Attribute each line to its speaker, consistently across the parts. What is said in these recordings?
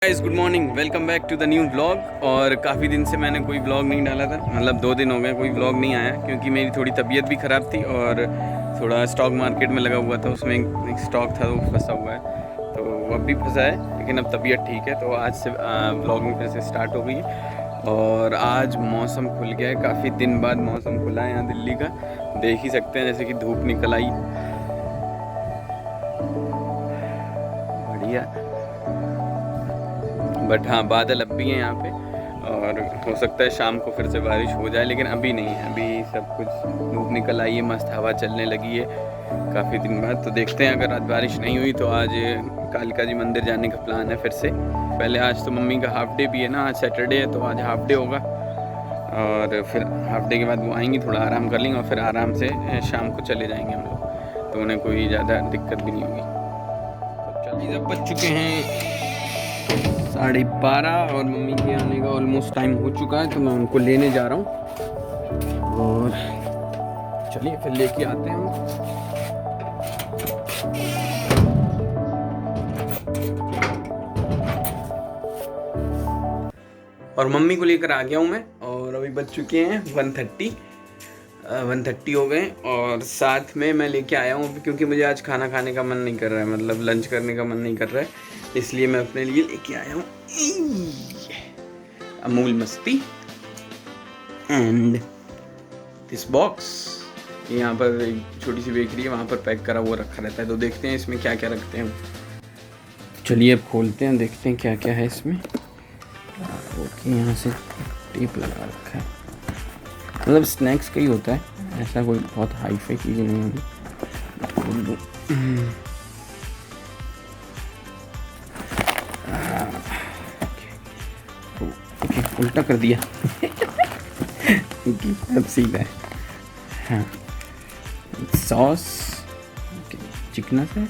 Speaker 1: Guys good morning, welcome back to the new vlog. और काफ़ी दिन से मैंने कोई व्लॉग नहीं डाला था, मतलब 2 दिन हो गए कोई व्लॉग नहीं आया क्योंकि मेरी थोड़ी तबीयत भी ख़राब थी और थोड़ा स्टॉक मार्केट में लगा हुआ था, उसमें एक स्टॉक था वो फंसा हुआ है, तो वो अब भी फंसा है लेकिन अब तबीयत ठीक है। तो आज से व्लॉगिंग फिर से स्टार्ट हो गई है और आज मौसम खुल गया है, काफ़ी दिन बाद मौसम खुला है यहाँ दिल्ली का, देख ही सकते हैं जैसे कि धूप निकल आई, बढ़िया। बट हाँ, बादल अब भी हैं यहाँ पे और हो सकता है शाम को फिर से बारिश हो जाए, लेकिन अभी नहीं है, अभी सब कुछ धूप निकल आई है, मस्त हवा चलने लगी है काफ़ी दिन बाद। तो देखते हैं, अगर आज बारिश नहीं हुई तो आज कालिका जी मंदिर जाने का प्लान है फिर से। पहले आज तो मम्मी का हाफ डे भी है ना, आज सैटरडे है तो आज हाफ डे होगा और फिर हाफ डे के बाद वो आएंगी, थोड़ा आराम कर लेंगे और फिर आराम से शाम को चले जाएंगे हम लोग, तो उन्हें कोई ज़्यादा दिक्कत भी नहीं होगी। तो चलिए, जब बज चुके हैं 12:30 और मम्मी के आने का ऑलमोस्ट टाइम हो चुका है, तो मैं उनको लेने जा रहा हूँ और चलिए फिर लेके आते हैं हम। और मम्मी को लेकर आ गया हूँ मैं और अभी बज चुके हैं 1:30 हो गए और साथ में मैं लेके आया हूँ क्योंकि मुझे आज खाना खाने का मन नहीं कर रहा है, मतलब लंच करने का मन नहीं कर रहा है, इसलिए मैं अपने लिए लेके आया हूँ अमूल मस्ती एंड दिस बॉक्स। यहाँ पर एक छोटी सी बेकरी है, वहाँ पर पैक करा वो रखा रहता है, तो देखते हैं इसमें क्या क्या रखते हैं। चलिए अब खोलते हैं, देखते हैं क्या क्या है इसमें। ओके, यहाँ से टेप लगा रखा है, मतलब स्नैक्स का ही होता है, ऐसा कोई बहुत हाई फाई चीज़ें नहीं होगी। ओके, उल्टा कर दिया अब सीधा है। हाँ, सॉस, ओके, चिकना सा,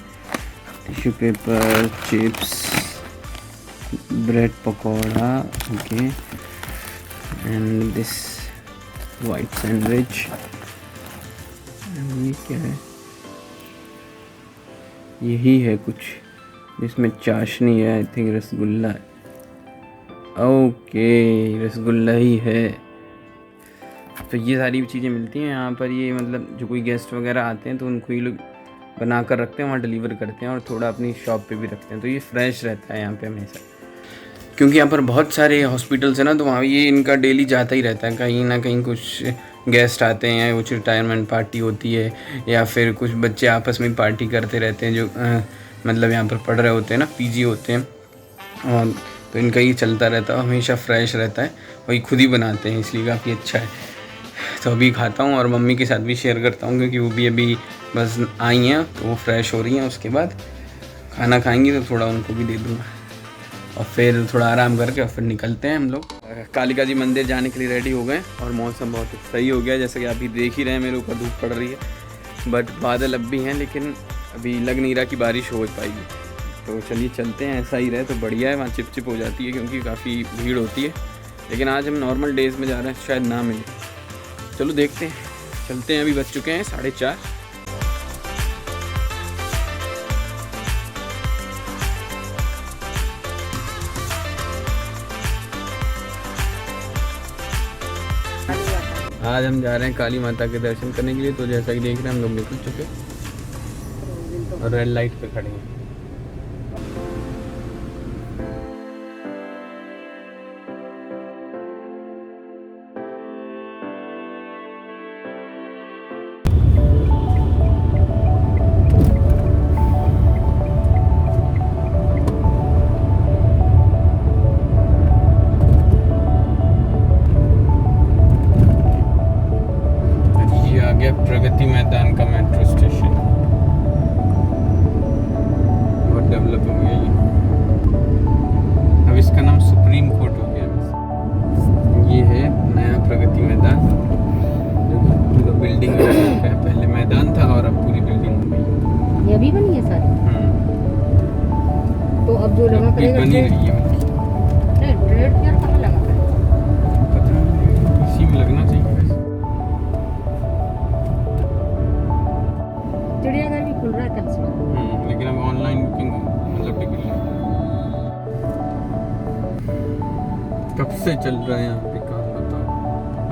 Speaker 1: tissue paper, chips, bread pakora, okay, and this white sandwich. ये क्या है? यही है कुछ, इसमें चाशनी है, आई थिंक रसगुल्ला है। ओके, रसगुल्ला ही है। तो ये सारी चीज़ें मिलती हैं यहाँ पर, ये मतलब जो कोई गेस्ट वगैरह आते हैं तो उनको ये लोग बना कर रखते हैं, वहाँ डिलीवर करते हैं और थोड़ा अपनी शॉप पे भी रखते हैं, तो ये फ्रेश रहता है यहाँ पे हमेशा, क्योंकि यहाँ पर बहुत सारे हॉस्पिटल्स हैं ना, तो वहाँ ये इनका डेली जाता ही रहता है, कहीं ना कहीं कुछ गेस्ट आते हैं, कुछ रिटायरमेंट पार्टी होती है या फिर कुछ बच्चे आपस में पार्टी करते रहते हैं जो मतलब यहाँ पर पढ़ रहे होते हैं ना, पीजी होते हैं, और तो इनका ये चलता रहता है, हमेशा फ्रेश रहता है, वही खुद ही बनाते हैं, इसलिए काफ़ी अच्छा है। तो अभी खाता हूँ और मम्मी के साथ भी शेयर करता हूँ क्योंकि वो भी अभी बस आई हैं, तो वो फ्रेश हो रही हैं, उसके बाद खाना खाएंगी तो थोड़ा उनको भी दे दूँगा और फिर थोड़ा आराम करके और फिर निकलते हैं हम लोग। कालिका जी मंदिर जाने के लिए रेडी हो गए और मौसम बहुत सही हो गया, जैसे कि आप भी देख ही रहे हैं, मेरे ऊपर धूप पड़ रही है, बट बादल अब भी हैं, लेकिन अभी लग नहीं रहा कि बारिश हो पाएगी। तो चलिए चलते हैं, ऐसा ही रहे तो बढ़िया है, वहाँ चिप हो जाती है क्योंकि काफ़ी भीड़ होती है, लेकिन आज हम नॉर्मल डेज़ में जा रहे हैं, शायद ना मिले। चलो देखते हैं, चलते हैं। अभी बज चुके हैं 4:30। आज हम जा रहे हैं काली माता के दर्शन करने के लिए, तो जैसा कि देख रहे हैं हम लोग निकल चुके और रेड लाइट पे खड़े हैं। प्रगति मैदान का मेट्रो स्टेशन बहुत डेवलप हो गया ये, अब इसका नाम सुप्रीम कोर्ट हो गया। ये है नया प्रगति मैदान, जो बिल्डिंग है, पहले मैदान था और अब पूरी बिल्डिंग हो गई।
Speaker 2: ये अभी बनी है सारी? तो अब जो लगा करेगा
Speaker 1: बनी रही है,
Speaker 2: ट्रेड यार कहाँ लगा है?
Speaker 1: पता नहीं, इसी में लगना चाहिए वैसे।
Speaker 2: चिड़ियाघर भी खुल रहा है कल से।
Speaker 1: लेकिन अब ऑनलाइन बुकिंग मतलब टिकट कब से चल रहा है यहाँ पे काम, बताओ,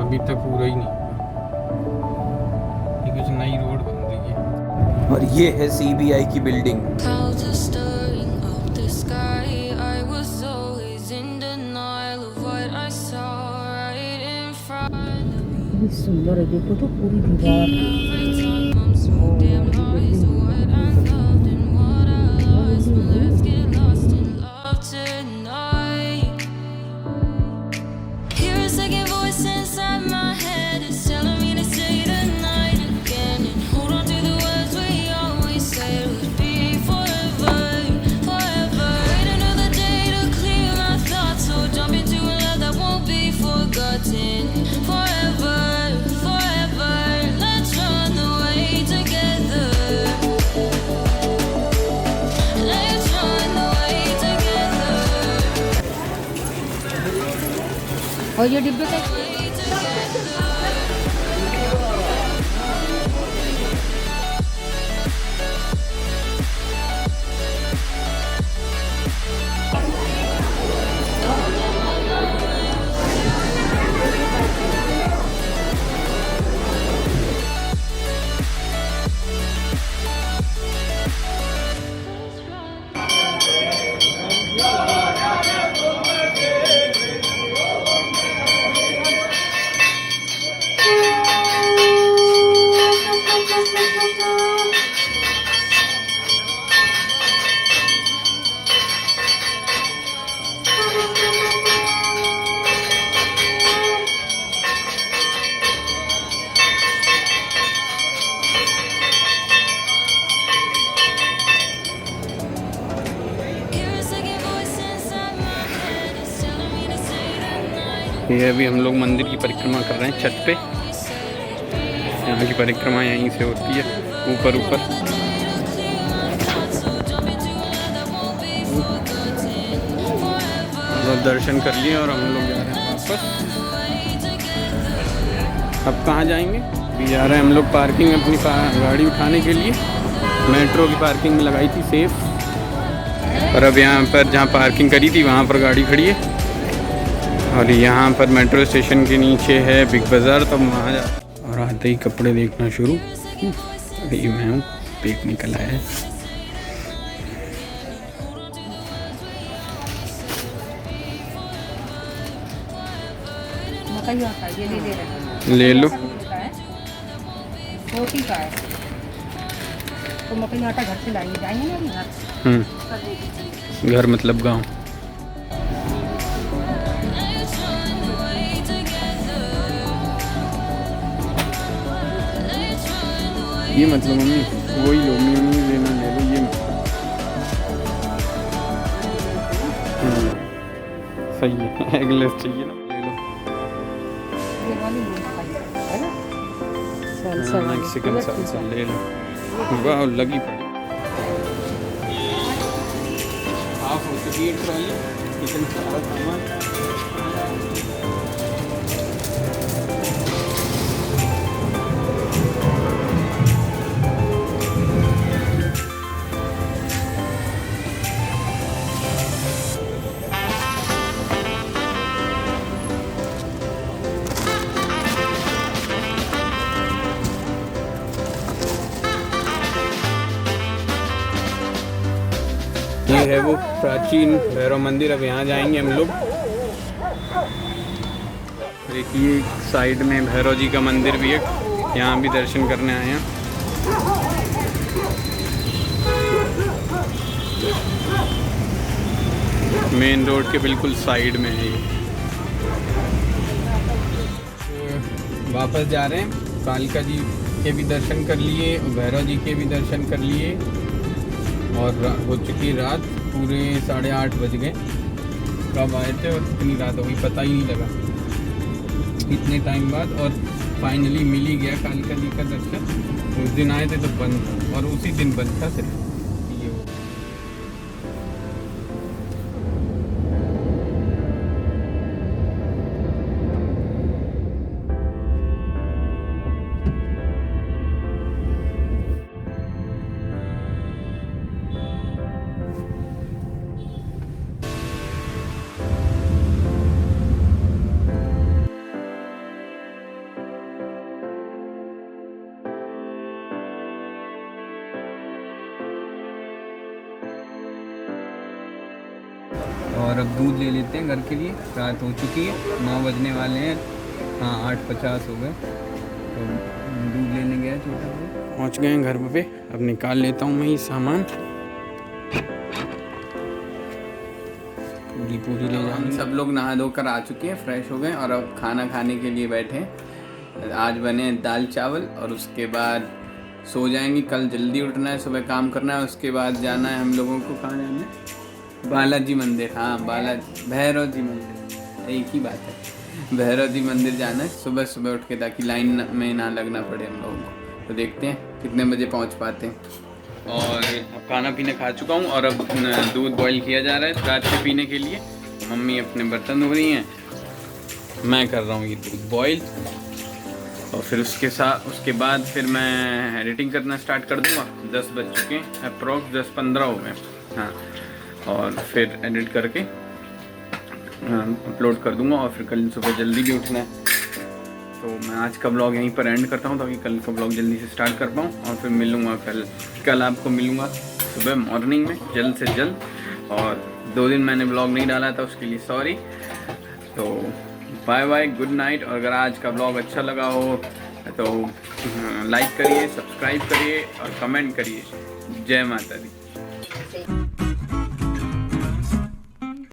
Speaker 1: अभी तक पूरा ही नहीं हुआ। ये कुछ नई रोड बन रही है। और ये है CBI की building.
Speaker 3: Clouds are stirring up the sky. I was always in denial of what I saw right in front of me.
Speaker 2: कितनी सुंदर है, देखो तो पूरी दीवार।
Speaker 3: Every time I'm so damn lost to what I loved and what I lost. But let's get lost in love tonight. Hear a second voice inside my head. It's telling me to say the night again and hold on to the words we always said would be forever, forever. Wait another day to clear my thoughts, so jump into a love that won't be forgotten. Forever, forever. Let's run away together. Let's run away together.
Speaker 2: और ये डिब्बे का
Speaker 3: Away together. Hear a second voice inside my head. It's telling me to say the night.
Speaker 1: ये अभी हम लोग मंदिर की परिक्रमा कर रहे हैं छत पे। यहाँ की परिक्रमा यहीं से होती है, ऊपर ऊपर। तो दर्शन कर लिए और हम लोग जा रहे हैं वापस। अब कहाँ जाएंगे? अभी जा रहे हैं हम लोग पार्किंग अपनी गाड़ी उठाने के लिए। मेट्रो की पार्किंग में लगाई थी सेफ, और अब यहाँ पर जहाँ पार्किंग करी थी वहाँ पर गाड़ी खड़ी है। और यहाँ पर मेट्रो स्टेशन के नीचे है बिग बाज़ार, तो वहाँ जा। और आते ही कपड़े देखना शुरू। अभी मैं हूँ, पेट निकल आया है।
Speaker 2: मकई आता है, ये ले रहे हैं।
Speaker 1: ले लो।
Speaker 2: रोटी का है तो मकई आटा घर से लाएंगे, जाएंगे ना अभी घर।
Speaker 1: घर मतलब गांव।
Speaker 3: Let's run away together. Let's run away.
Speaker 1: ये मतलब मम्मी वही लो, मेयोनीज लेना ले लो, ये मत। सही है, एगलेस चाहिए ना, ले लो।
Speaker 2: ये वाली लो मकई, है ना? सलसा वाली।
Speaker 1: मैक्सिकन सलसा ले लो। वाह, लगी पड़ी। हाफ हो चुकी है ट्रॉली, चिकन सारा सामान। ये है वो प्राचीन भैरव मंदिर। अब यहाँ जाएंगे हम लोग। देखिए साइड में भैरव जी का मंदिर भी है, यहाँ भी दर्शन करने आए हैं। मेन रोड के बिल्कुल साइड में है ये। वापस जा रहे हैं। कालिका जी के भी दर्शन कर लिए, भैरव जी के भी दर्शन कर लिए, और हो चुकी रात, पूरे 8:30 बज गए। कब आए थे और कितनी रात हो गई पता ही नहीं लगा, इतने टाइम बाद। और फाइनली मिल ही गया कालिका जी का दर्शन। उस दिन आए थे तो बंद था, और उसी दिन बंद था सिर्फ। ये हो और अब दूध ले लेते हैं घर के लिए। रात हो चुकी है, 9 बजने वाले हैं। हाँ 8:50 हो गए, तो दूध लेने गए छोटा भाई। पहुँच गए हैं घर पे। अब निकाल लेता हूँ मैं ये सामान, पूरी ले जाएंगे। सब लोग नहा धोकर आ चुके हैं, फ्रेश हो गए और अब खाना खाने के लिए बैठे हैं। आज बने दाल चावल और उसके बाद सो जाएंगे। कल जल्दी उठना है, सुबह काम करना है। उसके बाद जाना है हम लोगों को, कहाँ जाना है? बालाजी मंदिर। हाँ बालाजी, भैरव जी मंदिर, एक ही बात है। भैरव जी मंदिर जाना है सुबह सुबह उठ के, ताकि लाइन में ना लगना पड़े हम लोगों को। तो देखते हैं कितने बजे पहुंच पाते हैं। और अब खाना पीना खा चुका हूं और अब दूध बॉईल किया जा रहा है रात के पीने के लिए। मम्मी अपने बर्तन धो रही हैं, मैं कर रहा हूँ ये दूध बॉईल। और फिर उसके बाद फिर मैं एडिटिंग करना स्टार्ट कर दूँगा। 10 बज चुके हैं, अप्रॉक्स 10-15 हो गए। हाँ, और फिर एडिट करके अपलोड कर दूँगा और फिर कल सुबह जल्दी भी उठना है। तो मैं आज का ब्लॉग यहीं पर एंड करता हूँ, ताकि कल का ब्लॉग जल्दी से स्टार्ट कर पाऊँ। और फिर मिलूँगा कल आपको मिलूँगा सुबह मॉर्निंग में, जल्द से जल्द। और 2 दिन मैंने ब्लॉग नहीं डाला था, उसके लिए सॉरी। तो बाय बाय, गुड नाइट। और अगर आज का ब्लॉग अच्छा लगा हो तो लाइक करिए, सब्सक्राइब करिए और कमेंट करिए। जय माता दी।